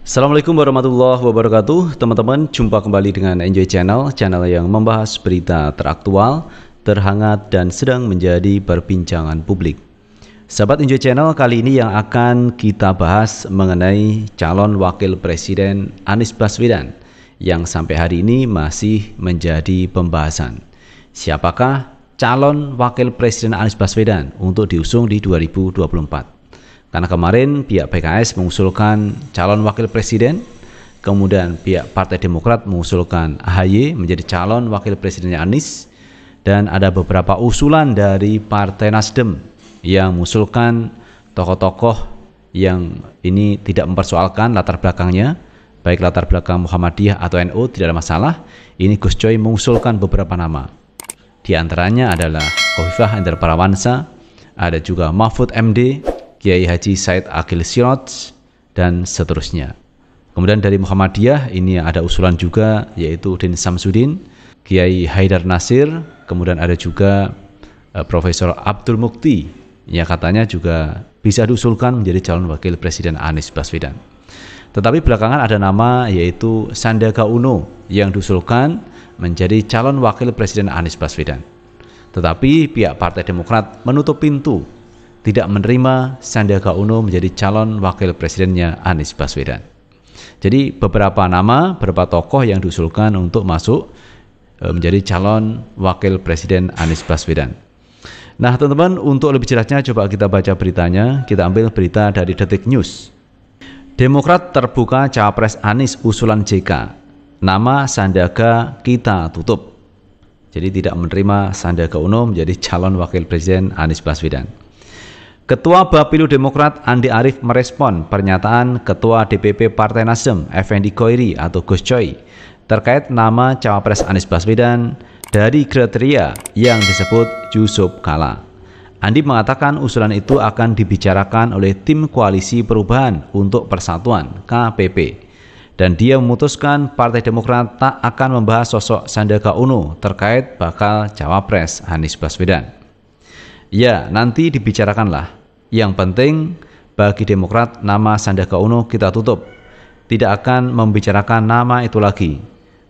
Assalamualaikum warahmatullahi wabarakatuh. Teman-teman, jumpa kembali dengan Enjoy Channel yang membahas berita teraktual, terhangat, dan sedang menjadi perbincangan publik. Sahabat Enjoy Channel, kali ini yang akan kita bahas mengenai calon wakil presiden Anies Baswedan yang sampai hari ini masih menjadi pembahasan. Siapakah calon wakil presiden Anies Baswedan untuk diusung di 2024? Karena kemarin pihak PKS mengusulkan calon wakil presiden, kemudian pihak Partai Demokrat mengusulkan AHY menjadi calon wakil presidennya Anies, dan ada beberapa usulan dari Partai Nasdem yang mengusulkan tokoh-tokoh yang ini tidak mempersoalkan latar belakangnya, baik latar belakang Muhammadiyah atau NU tidak ada masalah. Ini Gus Coy mengusulkan beberapa nama. Di antaranya adalah Khofifah Indar Parawansa, ada juga Mahfud MD, Kiai Haji Said Akil Siraj, dan seterusnya. Kemudian dari Muhammadiyah ini ada usulan juga, yaitu Din Samsudin, Kiai Haidar Nasir, kemudian ada juga Profesor Abdul Mukti, yang katanya juga bisa diusulkan menjadi calon wakil presiden Anies Baswedan. Tetapi belakangan ada nama yaitu Sandiaga Uno yang diusulkan menjadi calon wakil presiden Anies Baswedan. Tetapi pihak Partai Demokrat menutup pintu, tidak menerima Sandiaga Uno menjadi calon wakil presidennya Anies Baswedan. Jadi beberapa nama, beberapa tokoh yang diusulkan untuk masuk menjadi calon wakil presiden Anies Baswedan. Nah teman-teman, untuk lebih jelasnya coba kita baca beritanya. Kita ambil berita dari Detik News. Demokrat terbuka Cawapres Anies usulan JK. Nama Sandiaga kita tutup. Jadi tidak menerima Sandiaga Uno menjadi calon wakil presiden Anies Baswedan. Ketua Bapilu Demokrat Andi Arief merespon pernyataan Ketua DPP Partai Nasdem Effendi Khoiri atau Gus Coy terkait nama Cawapres Anies Baswedan dari kriteria yang disebut Yusuf Kala. Andi mengatakan usulan itu akan dibicarakan oleh Tim Koalisi Perubahan untuk Persatuan KPP, dan dia memutuskan Partai Demokrat tak akan membahas sosok Sandiaga Uno terkait bakal Cawapres Anies Baswedan. Ya, nanti dibicarakanlah. Yang penting bagi Demokrat nama Sandiaga Uno kita tutup. Tidak akan membicarakan nama itu lagi.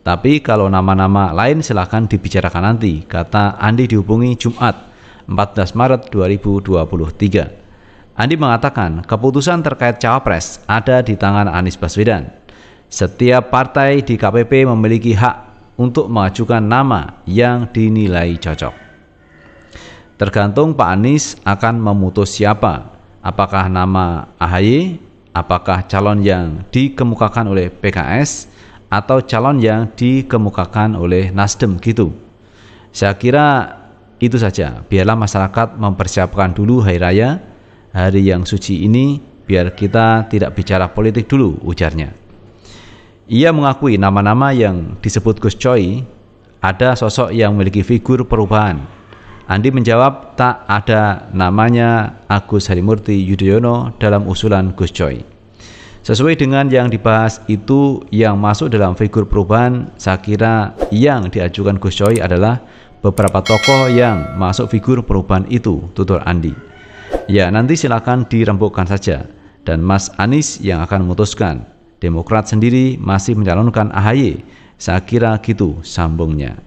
Tapi kalau nama-nama lain silahkan dibicarakan nanti, kata Andi dihubungi Jumat 14 Maret 2023. Andi mengatakan keputusan terkait Cawapres ada di tangan Anies Baswedan. Setiap partai di KPP memiliki hak untuk mengajukan nama yang dinilai cocok. Tergantung Pak Anies akan memutus siapa, apakah nama AHY, apakah calon yang dikemukakan oleh PKS, atau calon yang dikemukakan oleh Nasdem gitu. Saya kira itu saja, biarlah masyarakat mempersiapkan dulu Hari Raya, hari yang suci ini, biar kita tidak bicara politik dulu, ujarnya. Ia mengakui nama-nama yang disebut Gus Coy, ada sosok yang memiliki figur perubahan. Andi menjawab tak ada namanya Agus Harimurti Yudhoyono dalam usulan Gus Coy. Sesuai dengan yang dibahas itu yang masuk dalam figur perubahan, saya kira yang diajukan Gus Coy adalah beberapa tokoh yang masuk figur perubahan itu, tutur Andi. Ya nanti silakan dirembukkan saja, dan Mas Anies yang akan memutuskan. Demokrat sendiri masih mencalonkan AHY, saya kira gitu, sambungnya.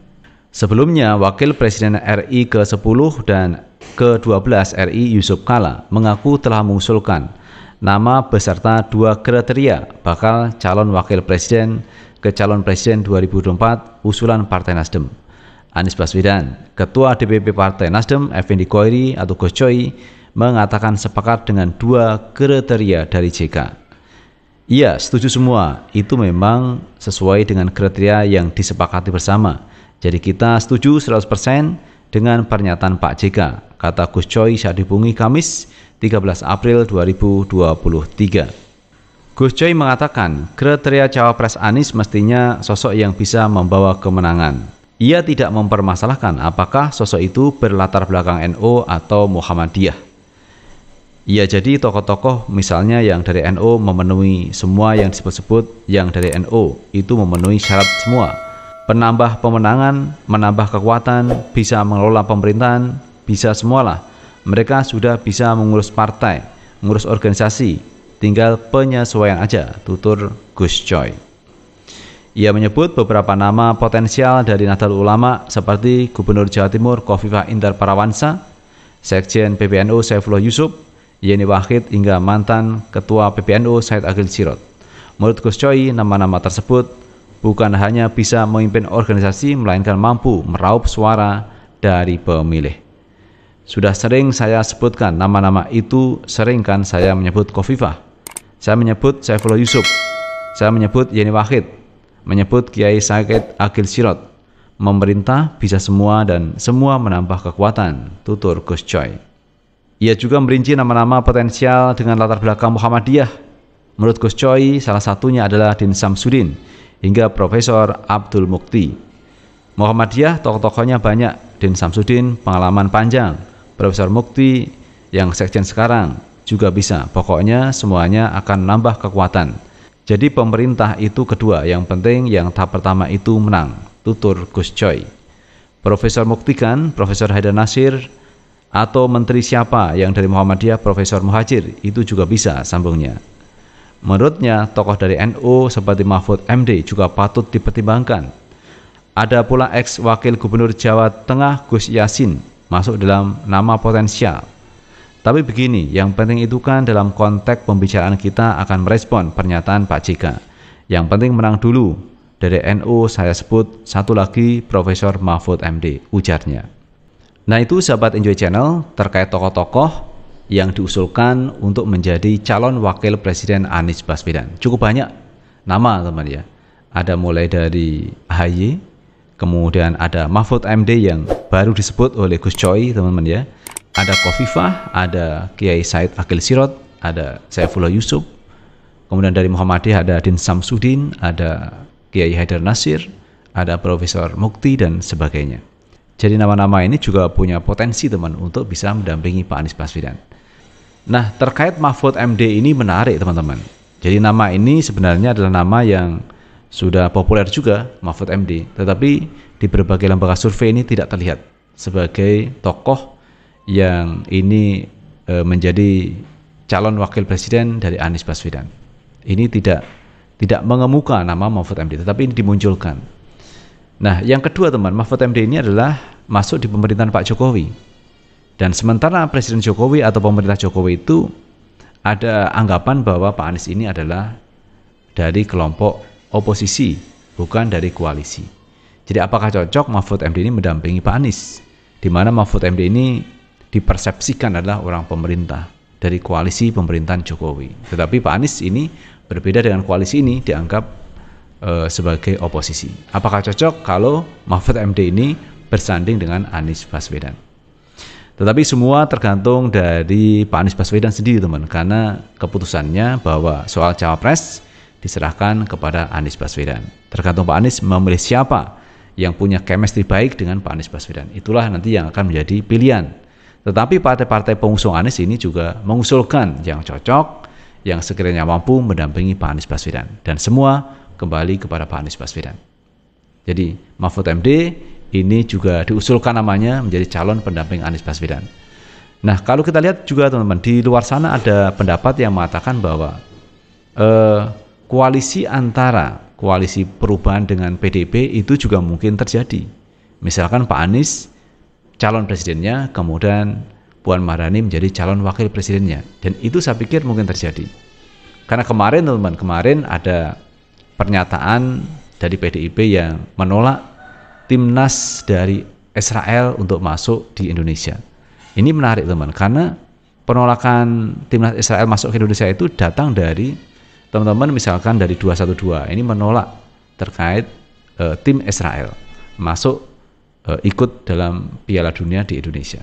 Sebelumnya, Wakil Presiden RI ke-10 dan ke-12 RI Yusuf Kala mengaku telah mengusulkan nama beserta 2 kriteria bakal calon Wakil Presiden ke calon Presiden 2024 usulan Partai Nasdem. Anies Baswedan, Ketua DPP Partai Nasdem Effendi Khoiri atau Gus Coy mengatakan sepakat dengan 2 kriteria dari JK. Ia setuju semua, itu memang sesuai dengan kriteria yang disepakati bersama. Jadi kita setuju 100% dengan pernyataan Pak JK, kata Gus Coy saat dihubungi Kamis 13 April 2023. Gus Coy mengatakan kriteria Cawapres Anies mestinya sosok yang bisa membawa kemenangan. Ia tidak mempermasalahkan apakah sosok itu berlatar belakang NU atau Muhammadiyah. Ia jadi tokoh-tokoh misalnya yang dari NU memenuhi semua yang disebut-sebut, yang dari NU itu memenuhi syarat semua. Penambah pemenangan, menambah kekuatan, bisa mengelola pemerintahan, bisa semualah. Mereka sudah bisa mengurus partai, mengurus organisasi, tinggal penyesuaian aja, tutur Gus Coy. Ia menyebut beberapa nama potensial dari Nahdlatul Ulama seperti Gubernur Jawa Timur Khofifah Indar Parawansa, Sekjen PBNU Saifullah Yusuf, Yeni Wahid hingga mantan Ketua PBNU Said Agil Sirot. Menurut Gus Coy, nama-nama tersebut bukan hanya bisa memimpin organisasi, melainkan mampu meraup suara dari pemilih. Sudah sering saya sebutkan nama-nama itu, sering kan saya menyebut Khofifah, saya menyebut Saifullah Yusuf, saya menyebut Yeni Wahid, menyebut Kiai Said Agil Sirot. Memerintah bisa semua dan semua menambah kekuatan, tutur Gus Coy. Ia juga merinci nama-nama potensial dengan latar belakang Muhammadiyah. Menurut Gus Coy, salah satunya adalah Din Samsudin hingga Profesor Abdul Mukti. Muhammadiyah tokoh-tokohnya banyak, Din Samsudin pengalaman panjang, Profesor Mukti yang sekjen sekarang juga bisa. Pokoknya semuanya akan nambah kekuatan. Jadi pemerintah itu kedua, yang penting yang tahap pertama itu menang, tutur Gus Coy. Profesor Mukti kan Profesor Haidar Nasir, atau menteri siapa yang dari Muhammadiyah Profesor Muhajir, itu juga bisa, sambungnya. Menurutnya tokoh dari NU seperti Mahfud MD juga patut dipertimbangkan. Ada pula ex wakil gubernur Jawa Tengah Gus Yassin masuk dalam nama potensial. Tapi begini, yang penting itu kan dalam konteks pembicaraan kita akan merespon pernyataan Pak JK. Yang penting menang dulu. Dari NU saya sebut satu lagi Profesor Mahfud MD, ujarnya. Nah itu sahabat Enjoy Channel terkait tokoh-tokoh yang diusulkan untuk menjadi calon wakil presiden Anies Baswedan. Cukup banyak nama teman ya. Ada mulai dari AHY, kemudian ada Mahfud MD yang baru disebut oleh Gus Coy, teman-teman ya. Ada Khofifah, ada Kiai Said Agil Sirot, ada Saifullah Yusuf. Kemudian dari Muhammadiyah ada Din Samsudin, ada Kiai Haidar Nasir, ada Profesor Mukti dan sebagainya. Jadi nama-nama ini juga punya potensi teman untuk bisa mendampingi Pak Anies Baswedan. Nah terkait Mahfud MD ini menarik teman-teman. Jadi nama ini sebenarnya adalah nama yang sudah populer juga, Mahfud MD, tetapi di berbagai lembaga survei ini tidak terlihat sebagai tokoh yang ini menjadi calon wakil presiden dari Anies Baswedan. Ini tidak mengemuka nama Mahfud MD, tetapi ini dimunculkan. Nah, yang kedua teman, Mahfud MD ini adalah masuk di pemerintahan Pak Jokowi. Dan sementara Presiden Jokowi atau pemerintah Jokowi itu ada anggapan bahwa Pak Anies ini adalah dari kelompok oposisi, bukan dari koalisi. Jadi apakah cocok Mahfud MD ini mendampingi Pak Anies? Di mana Mahfud MD ini dipersepsikan adalah orang pemerintah dari koalisi pemerintahan Jokowi. Tetapi Pak Anies ini berbeda dengan koalisi ini, dianggap sebagai oposisi. Apakah cocok kalau Mahfud MD ini bersanding dengan Anies Baswedan? Tetapi semua tergantung dari Pak Anies Baswedan sendiri teman, karena keputusannya bahwa soal cawapres diserahkan kepada Anies Baswedan. Tergantung Pak Anies memilih siapa yang punya chemistry baik dengan Pak Anies Baswedan. Itulah nanti yang akan menjadi pilihan. Tetapi partai-partai pengusung Anies ini juga mengusulkan yang cocok, yang sekiranya mampu mendampingi Pak Anies Baswedan. Dan semua kembali kepada Pak Anies Baswedan. Jadi Mahfud MD ini juga diusulkan namanya menjadi calon pendamping Anies Baswedan. Nah kalau kita lihat juga teman-teman, di luar sana ada pendapat yang mengatakan bahwa koalisi antara koalisi perubahan dengan PDIP itu juga mungkin terjadi. Misalkan Pak Anies calon presidennya, kemudian Puan Maharani menjadi calon wakil presidennya. Dan itu saya pikir mungkin terjadi. Karena kemarin teman-teman, kemarin ada pernyataan dari PDIP yang menolak timnas dari Israel untuk masuk di Indonesia. Ini menarik teman, karena penolakan timnas Israel masuk ke Indonesia itu datang dari teman-teman misalkan dari 212 ini menolak terkait tim Israel masuk ikut dalam Piala Dunia di Indonesia.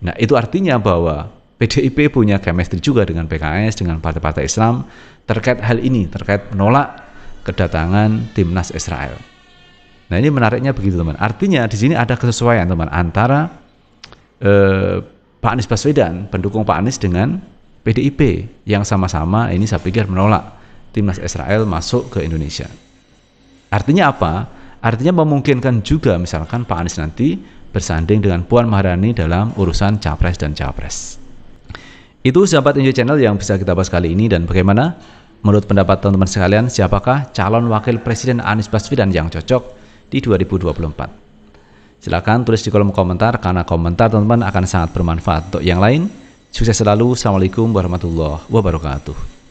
Nah itu artinya bahwa PDIP punya chemistry juga dengan PKS, dengan partai-partai Islam terkait hal ini, terkait menolak kedatangan timnas Israel. Nah ini menariknya begitu teman. Artinya di sini ada kesesuaian teman antara Pak Anies Baswedan, pendukung Pak Anies dengan PDIP yang sama-sama ini saya pikir menolak timnas Israel masuk ke Indonesia. Artinya apa? Artinya memungkinkan juga misalkan Pak Anies nanti bersanding dengan Puan Maharani dalam urusan Capres dan Cawapres. Itu sahabat Enjoy Channel yang bisa kita bahas kali ini, dan bagaimana menurut pendapat teman-teman sekalian, siapakah calon wakil presiden Anies Baswedan yang cocok di 2024? Silahkan tulis di kolom komentar, karena komentar teman-teman akan sangat bermanfaat untuk yang lain. Sukses selalu. Assalamualaikum warahmatullahi wabarakatuh.